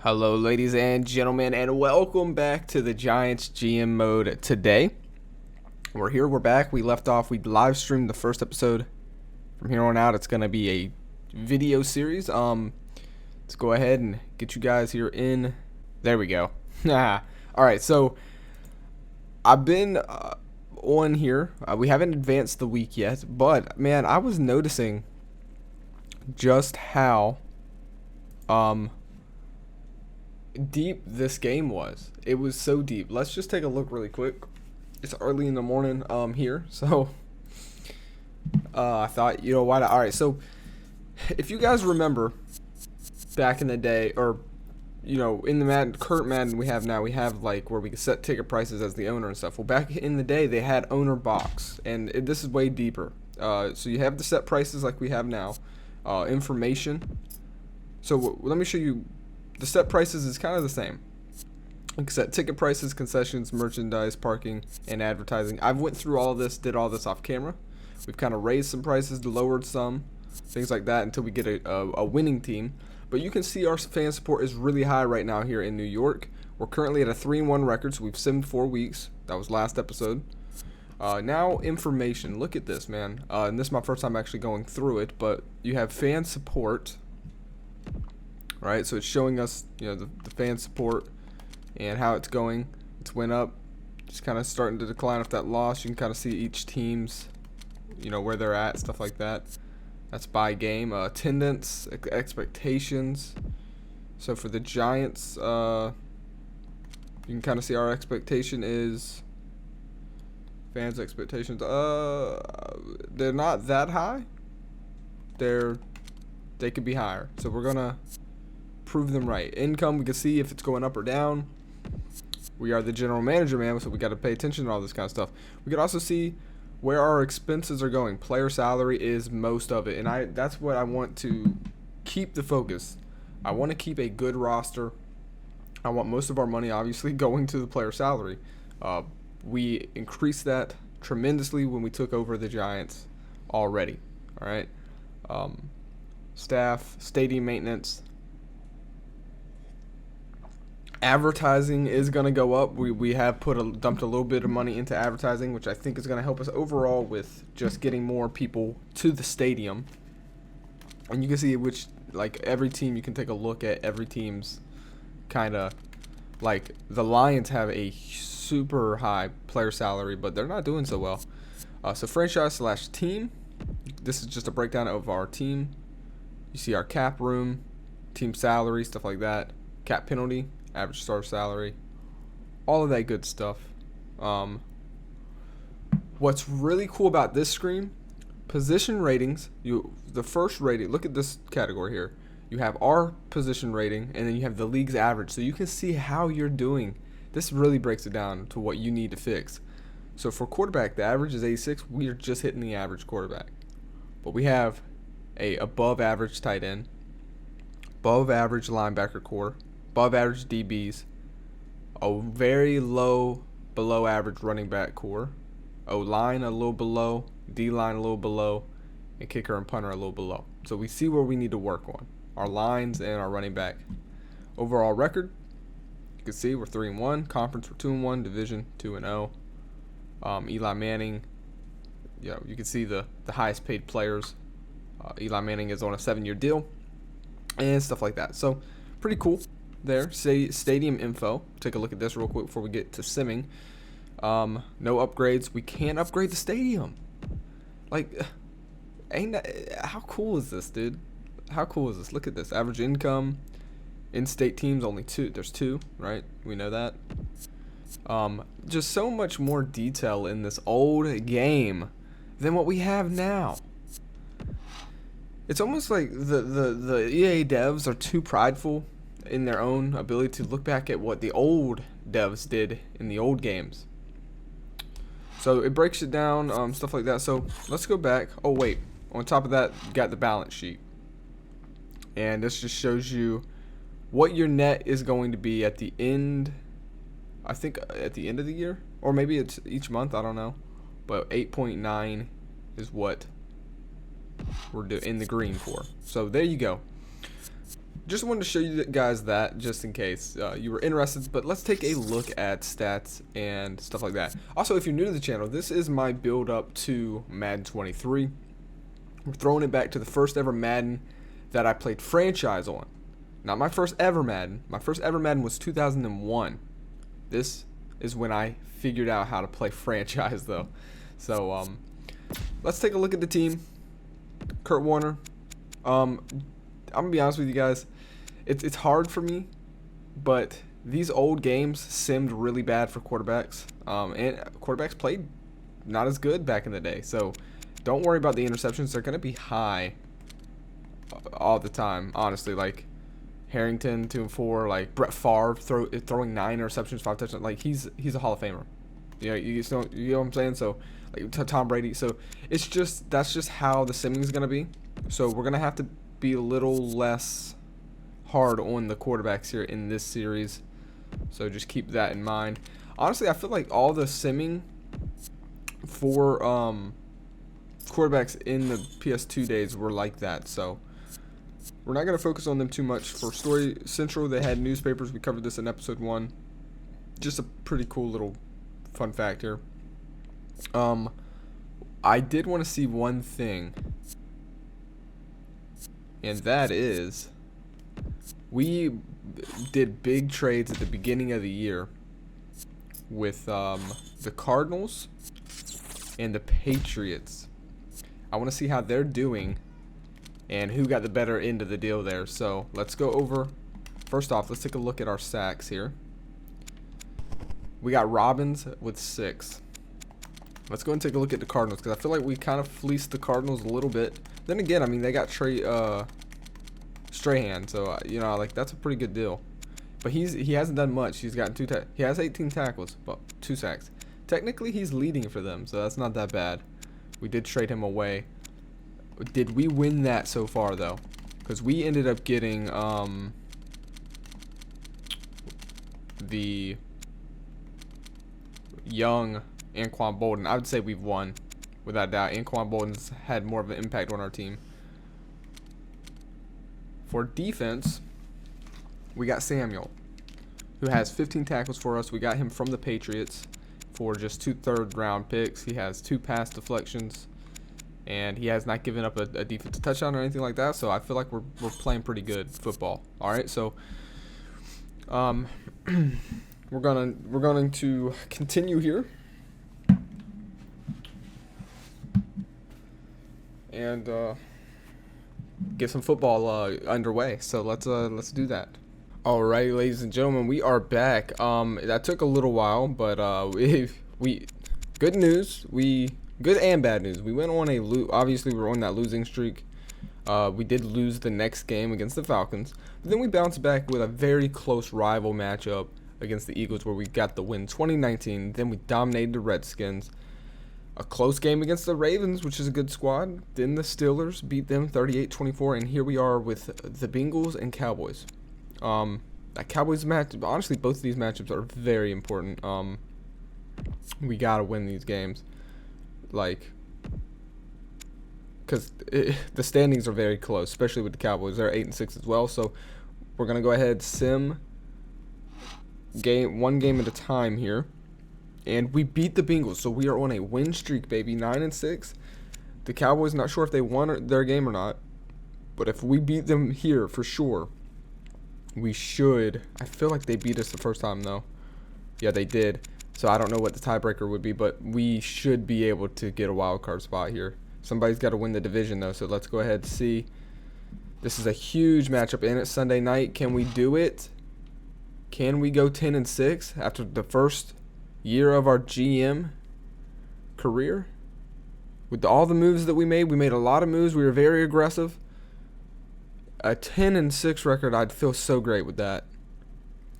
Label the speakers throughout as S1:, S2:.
S1: Hello, ladies and gentlemen, and welcome back to the Giants GM mode. Today, we're back. We left off, we live streamed the first episode. From here on out, it's going to be a video series. Let's go ahead and get you guys here in. There we go. Alright, so I've been on here. We haven't advanced the week yet, but man, I was noticing just how deep this game was. It was so deep. Let's just take a look really quick. It's early in the morning here, so I thought, you know, why not? All right, so if you guys remember back in the day, or you know, in the current Madden we have now, we have like where we can set ticket prices as the owner and stuff. Well, back in the day they had owner box, and this is way deeper. So you have the set prices like we have now, information. So let me show you. The set prices is kind of the same. You can set ticket prices, concessions, merchandise, parking, and advertising. I've went through all of this, did all this off camera. We've kind of raised some prices, lowered some, things like that until we get a winning team. But you can see our fan support is really high right now here in New York. We're currently at a 3-1 record, so we've simmed 4 weeks. That was last episode. Now information. Look at this, man. And this is my first time actually going through it, but you have fan support. Right, so it's showing us, you know, the fan support and how it's going. It's went up, just kind of starting to decline off that loss. You can kind of see each team's, you know, where they're at, stuff like that. That's by game. Attendance, expectations. So for the Giants, you can kind of see our expectation is fans' expectations. They're not that high. They could be higher. So we're gonna prove them right. Income, we can see if it's going up or down. We are the general manager, man, so we got to pay attention to all this kind of stuff. We can also see where our expenses are going. Player salary is most of it, and that's what I want to keep the focus. I want to keep a good roster. I want most of our money obviously going to the player salary. We increased that tremendously when we took over the Giants already. All right. Staff, stadium maintenance, advertising is going to go up. We have dumped a little bit of money into advertising, which I think is going to help us overall with just getting more people to the stadium. And you can see which, like, every team, you can take a look at every team's kind of, like, the Lions have a super high player salary, but they're not doing so well. So franchise/team, this is just a breakdown of our team. You see our cap room, team salary, stuff like that, cap penalty, average starter salary, all of that good stuff. What's really cool about this screen, position ratings, the first rating, look at this category here. You have our position rating, and then you have the league's average, so you can see how you're doing. This really breaks it down to what you need to fix. So for quarterback, the average is 86. We are just hitting the average quarterback. But we have a above average tight end, above average linebacker core, above average DBs, a very low below average running back core, O-line a little below, D-line a little below, and kicker and punter a little below. So we see where we need to work on our lines and our running back. Overall record, you can see we're 3-1, conference we're 2-1, division 2-0. Eli Manning, you know, you can see the highest paid players. Eli Manning is on a 7-year deal and stuff like that. So pretty cool. There, stadium info. Take a look at this real quick before we get to simming. No upgrades. We can't upgrade the stadium. Like, how cool is this, dude? How cool is this? Look at this. Average income. In-state teams only 2. There's 2, right? We know that. Just so much more detail in this old game than what we have now. It's almost like the EA devs are too prideful in their own ability to look back at what the old devs did in the old games. So it breaks it down, stuff like that. So let's go back. Oh wait, on top of that, you got the balance sheet, and this just shows you what your net is going to be at the end. I think at the end of the year, or maybe it's each month. I don't know, but 8.9 is what we're in the green for. So there you go. just wanted to show you guys that just in case you were interested. But let's take a look at stats and stuff like that. Also, if you're new to the channel, this is my build up to Madden 23. We're throwing it back to the first ever Madden that I played franchise on. Not my first ever Madden. My first ever Madden was 2001. This is when I figured out how to play franchise though. So let's take a look at the team. Kurt Warner. I'm gonna be honest with you guys. It's hard for me, but these old games simmed really bad for quarterbacks. And quarterbacks played not as good back in the day. So don't worry about the interceptions. They're gonna be high all the time. Honestly, like Harrington 2 and 4, like Brett Favre throwing 9 interceptions, 5 touchdowns. Like he's a Hall of Famer. You know what I'm saying? So like Tom Brady. So it's just that's just how the simming is gonna be. So we're gonna have to be a little less hard on the quarterbacks here in this series. So just keep that in mind. Honestly, I feel like all the simming for quarterbacks in the PS2 days were like that. So we're not going to focus on them too much. For Story Central, they had newspapers. We covered this in episode 1. Just a pretty cool little fun fact here. I did want to see one thing, and that is we did big trades at the beginning of the year with the Cardinals and the Patriots. I want to see how they're doing and who got the better end of the deal there. So let's go over. First off, let's take a look at our sacks here. We got Robbins with 6. Let's go and take a look at the Cardinals, because I feel like we kind of fleeced the Cardinals a little bit. Then again, I mean, they got Strahan, so you know, like that's a pretty good deal. But he hasn't done much. He's gotten he has 18 tackles, but 2 sacks. Technically, he's leading for them, so that's not that bad. We did trade him away. Did we win that so far though? Because we ended up getting the young Anquan Bolden. I would say we've won without doubt. Anquan Bolden's had more of an impact on our team. For defense, we got Samuel, who has 15 tackles for us. We got him from the Patriots for just 2 third-round picks. He has 2 pass deflections, and he has not given up a defensive touchdown or anything like that. So I feel like we're playing pretty good football. All right, so we're going to continue here and get some football underway. So let's do that. Alright, ladies and gentlemen, we are back. That took a little while, but we good news. Good and bad news. We went on obviously we're on that losing streak. We did lose the next game against the Falcons, but then we bounced back with a very close rival matchup against the Eagles, where we got the win 2019. Then we dominated the Redskins. A close game against the Ravens, which is a good squad. Then the Steelers beat them 38-24, and here we are with the Bengals and Cowboys. That Cowboys match, honestly, both of these matchups are very important. We gotta win these games, like, because the standings are very close, especially with the Cowboys. They're 8-6 as well. So we're gonna go ahead sim one game at a time here. And we beat the Bengals, so we are on a win streak, baby. 9-6. The Cowboys, not sure if they won their game or not, but if we beat them here for sure, we should. I feel like they beat us the first time though. Yeah, they did. So I don't know what the tiebreaker would be, but we should be able to get a wild card spot here. Somebody's got to win the division though, so let's go ahead and see. This is a huge matchup, and it's Sunday night. Can we do it? Can we go 10-6 after the first year of our GM career? With all the moves that we made a a lot of moves. We were very aggressive. A 10-6 record, I'd feel so great with that.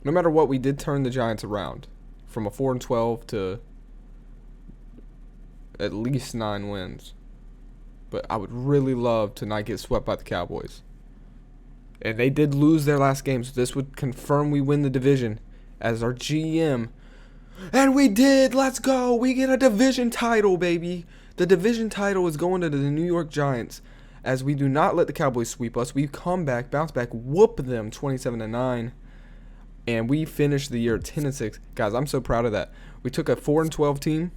S1: No matter what, we did turn the Giants around from a 4-12 to at least 9 wins. But I would really love to not get swept by the Cowboys. And they did lose their last game, so this would confirm we win the division as our GM. And we did! Let's go! We get a division title, baby! The division title is going to the New York Giants as we do not let the Cowboys sweep us. We come back, bounce back, whoop them 27-9, and we finish the year at 10-6. Guys, I'm so proud of that. We took a 4-12 team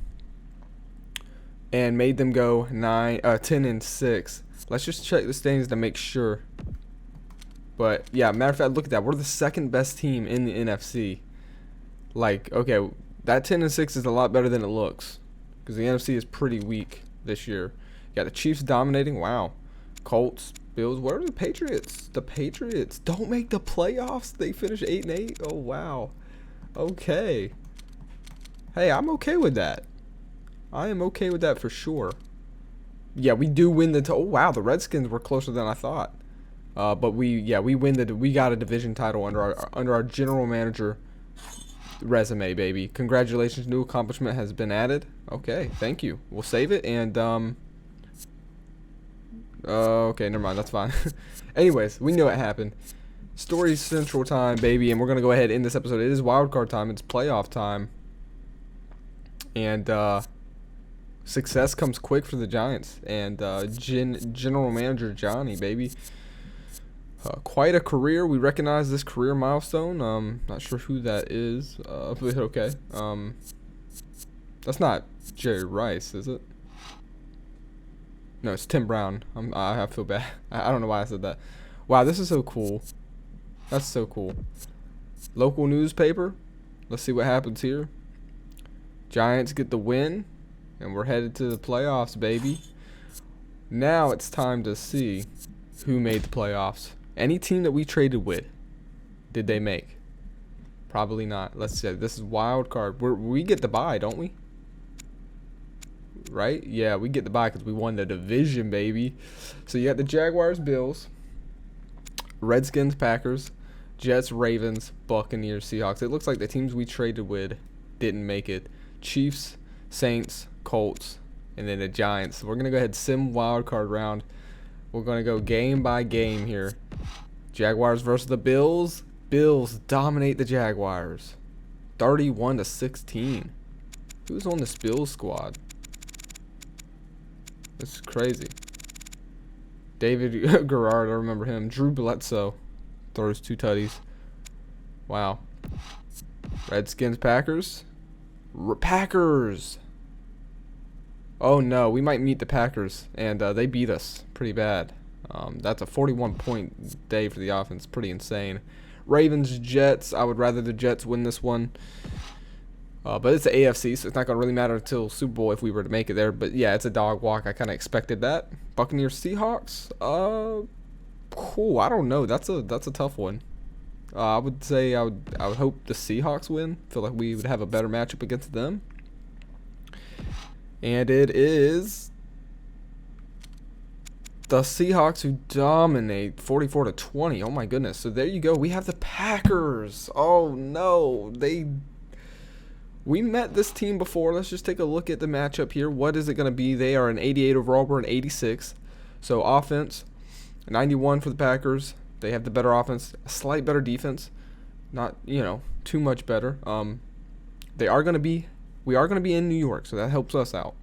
S1: and made them go 10-6. Let's just check the standings to make sure. But yeah, matter of fact, look at that. We're the second best team in the NFC. Like, okay, that 10-6 is a lot better than it looks, because the NFC is pretty weak this year. You got the Chiefs dominating. Wow. Colts, Bills. Where are the Patriots? The Patriots don't make the playoffs. They finish 8-8. Oh wow. Okay. Hey, I'm okay with that. I am okay with that for sure. Yeah, we do win the. Oh wow, the Redskins were closer than I thought. But we win we got a division title under our general manager resume, baby. Congratulations, new accomplishment has been added. Okay, thank you. We'll save it and okay, never mind, that's fine. Anyways, we know what happened. Story Central time, baby, and we're gonna go ahead and end this episode. It is wildcard time, it's playoff time. And success comes quick for the Giants and general manager Johnny, baby. Quite a career. We recognize this career milestone. Not sure who that is, but okay. That's not Jerry Rice, is it? No, it's Tim Brown. I feel bad. I don't know why I said that. Wow, this is so cool. That's so cool. Local newspaper. Let's see what happens here. Giants get the win, and we're headed to the playoffs, baby. Now it's time to see who made the playoffs. Any team that we traded with, did they make? Probably not. Let's say this is wild card. We get the bye, don't we? Right? Yeah, we get the bye because we won the division, baby. So you got the Jaguars, Bills, Redskins, Packers, Jets, Ravens, Buccaneers, Seahawks. It looks like the teams we traded with didn't make it. Chiefs, Saints, Colts, and then the Giants. So we're gonna go ahead and sim wild card round. We're going to go game by game here. Jaguars versus the Bills. Bills dominate the Jaguars. 31-16. Who's on this Bills squad? This is crazy. David Garrard, I remember him. Drew Bledsoe throws 2 tutties. Wow. Redskins, Packers. Packers! Oh no, we might meet the Packers, and they beat us pretty bad. That's a 41-point day for the offense. Pretty insane. Ravens, Jets. I would rather the Jets win this one. But it's the AFC, so it's not going to really matter until Super Bowl if we were to make it there. But yeah, it's a dog walk. I kind of expected that. Buccaneers, Seahawks. Cool. I don't know. That's a tough one. I would say I would hope the Seahawks win. Feel like we would have a better matchup against them. And it is the Seahawks who dominate 44-20. Oh my goodness. So there you go. We have the Packers. Oh no. We met this team before. Let's just take a look at the matchup here. What is it going to be? They are an 88 overall. We're an 86. So offense, 91 for the Packers. They have the better offense, a slight better defense. Not, too much better. We are going to be in New York, so that helps us out.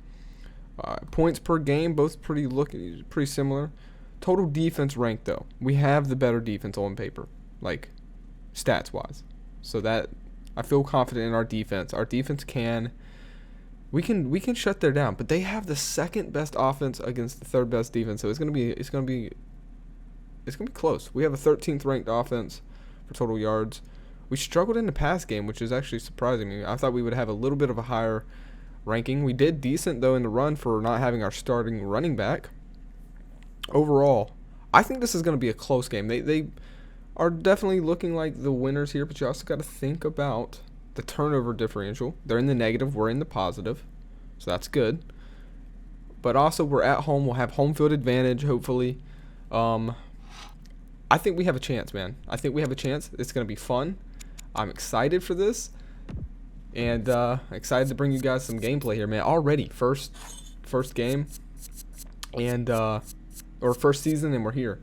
S1: Points per game, both pretty similar. Total defense rank, though, we have the better defense on paper, like stats wise. So that I feel confident in our defense. Our defense we can shut their down, but they have the second best offense against the third best defense. So it's gonna be close. We have a 13th ranked offense for total yards. We struggled in the pass game, which is actually surprising me. I thought we would have a little bit of a higher ranking. We did decent, though, in the run for not having our starting running back. Overall, I think this is going to be a close game. They are definitely looking like the winners here, but you also got to think about the turnover differential. They're in the negative. We're in the positive, so that's good. But also, we're at home. We'll have home field advantage, hopefully. I think we have a chance, man. I think we have a chance. It's going to be fun. I'm excited for this, and excited to bring you guys some gameplay here, man. Already, first game, and or first season, and we're here.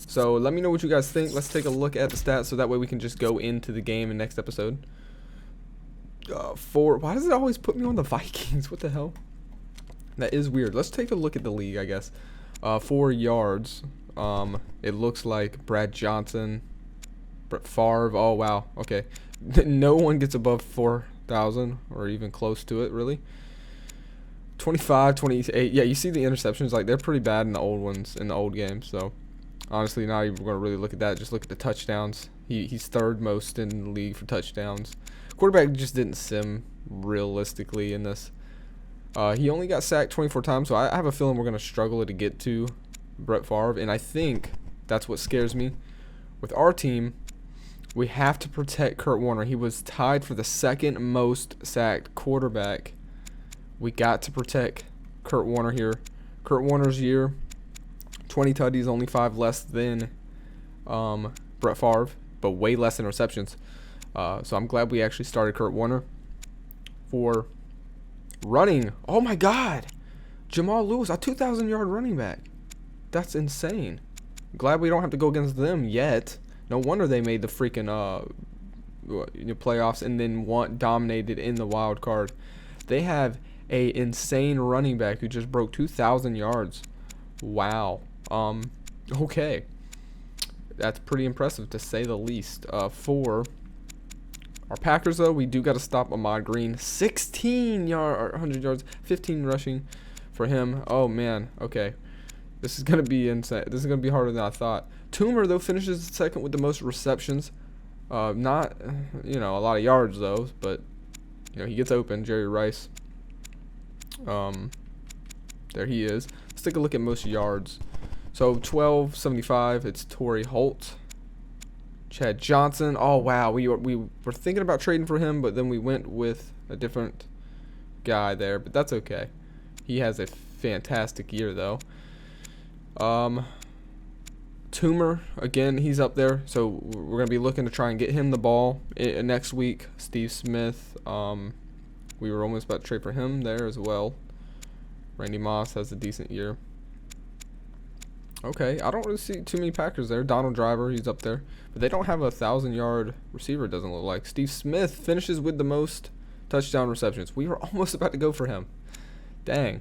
S1: So let me know what you guys think. Let's take a look at the stats, so that way we can just go into the game in next episode. Why does it always put me on the Vikings? What the hell? That is weird. Let's take a look at the league, I guess. 4 yards. It looks like Brad Johnson, Brett Favre. Oh wow. Okay. No one gets above 4,000 or even close to it, really. 25, 28. Yeah, you see the interceptions, like they're pretty bad in the old ones, in the old games. So honestly, not even going to really look at that. Just look at the touchdowns. He's third most in the league for touchdowns. Quarterback just didn't sim realistically in this. He only got sacked 24 times, so I have a feeling we're going to struggle to get to Brett Favre, and I think that's what scares me. With our team, we have to protect Kurt Warner. He was tied for the second most sacked quarterback. We got to protect Kurt Warner here. Kurt Warner's year, 20 tutties, only 5 less than Brett Favre, but way less interceptions. So I'm glad we actually started Kurt Warner. For running, oh my God, Jamal Lewis, a 2,000-yard running back. That's insane. Glad we don't have to go against them yet. No wonder they made the freaking playoffs and then dominated in the wild card. They have a insane running back who just broke 2,000 yards. Wow. Okay. That's pretty impressive to say the least. For our Packers, though, we do got to stop Ahmad Green. 100 yards, 15 rushing for him. Oh, man. Okay. This is going to be insane. This is going to be harder than I thought. Toomer, though, finishes second with the most receptions. Not, a lot of yards, though, but, he gets open. Jerry Rice. There he is. Let's take a look at most yards. So, 1275, it's Torrey Holt. Chad Johnson. Oh, wow. We were thinking about trading for him, but then we went with a different guy there, but that's okay. He has a fantastic year, though. Toomer, again, he's up there, so we're going to be looking to try and get him the ball next week. Steve Smith, we were almost about to trade for him there as well. Randy Moss has a decent year. Okay, I don't really see too many Packers there. Donald Driver, he's up there. But they don't have a 1,000-yard receiver, it doesn't look like. Steve Smith finishes with the most touchdown receptions. We were almost about to go for him. Dang.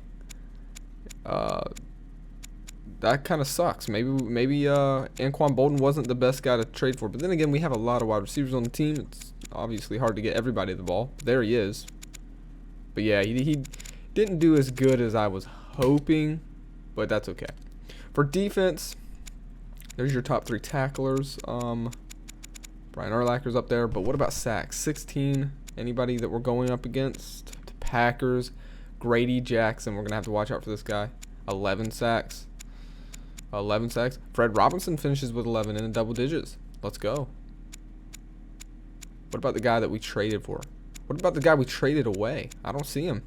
S1: That kind of sucks. Maybe Anquan Bolden wasn't the best guy to trade for. But then again, we have a lot of wide receivers on the team. It's obviously hard to get everybody the ball. There he is. But yeah, he didn't do as good as I was hoping. But that's okay. For defense, there's your top 3 tacklers. Brian Urlacher's up there. But what about sacks? 16. Anybody that we're going up against? The Packers. Grady Jackson. We're going to have to watch out for this guy. 11 sacks. 11 sacks. Fred Robinson finishes with 11 in the double digits. Let's go. What about the guy that we traded for? What about the guy we traded away? I don't see him.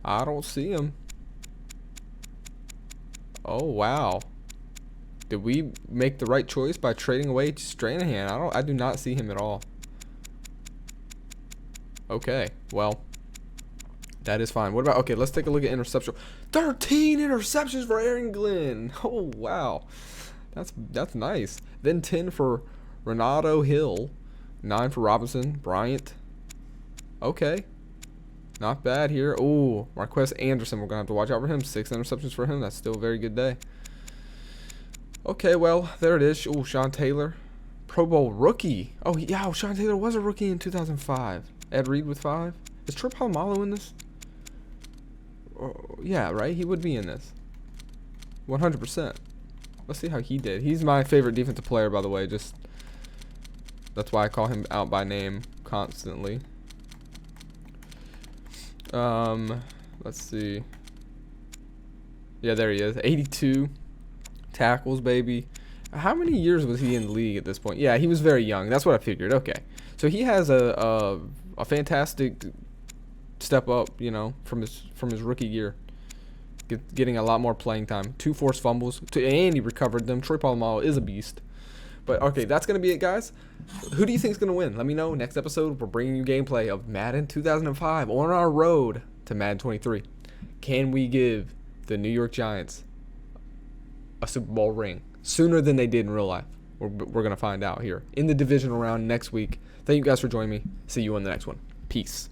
S1: I don't see him. Oh, wow. Did we make the right choice by trading away Stranahan? I do not see him at all. Okay, well, that is fine. What about, okay, let's take a look at interception. 13 interceptions for Aaron Glenn. Oh, wow. That's nice. Then 10 for Renato Hill. 9 for Robinson. Bryant. Okay. Not bad here. Oh, Marquez Anderson. We're going to have to watch out for him. 6 interceptions for him. That's still a very good day. Okay, well, there it is. Oh, Sean Taylor. Pro Bowl rookie. Oh, yeah, Sean Taylor was a rookie in 2005. Ed Reed with 5. Is Trip Palomalo in this? Yeah, right? He would be in this. 100%. Let's see how he did. He's my favorite defensive player, by the way. Just that's why I call him out by name constantly. Let's see. Yeah, there he is. 82 tackles, baby. How many years was he in the league at this point? Yeah, he was very young. That's what I figured. Okay. So he has a fantastic step up, from his rookie year. Getting a lot more playing time. 2 forced fumbles, and he recovered them. Troy Polamalu is a beast. But, okay, that's going to be it, guys. Who do you think is going to win? Let me know. Next episode, we're bringing you gameplay of Madden 2005 on our road to Madden 23. Can we give the New York Giants a Super Bowl ring sooner than they did in real life? We're going to find out here in the divisional round next week. Thank you guys for joining me. See you on the next one. Peace.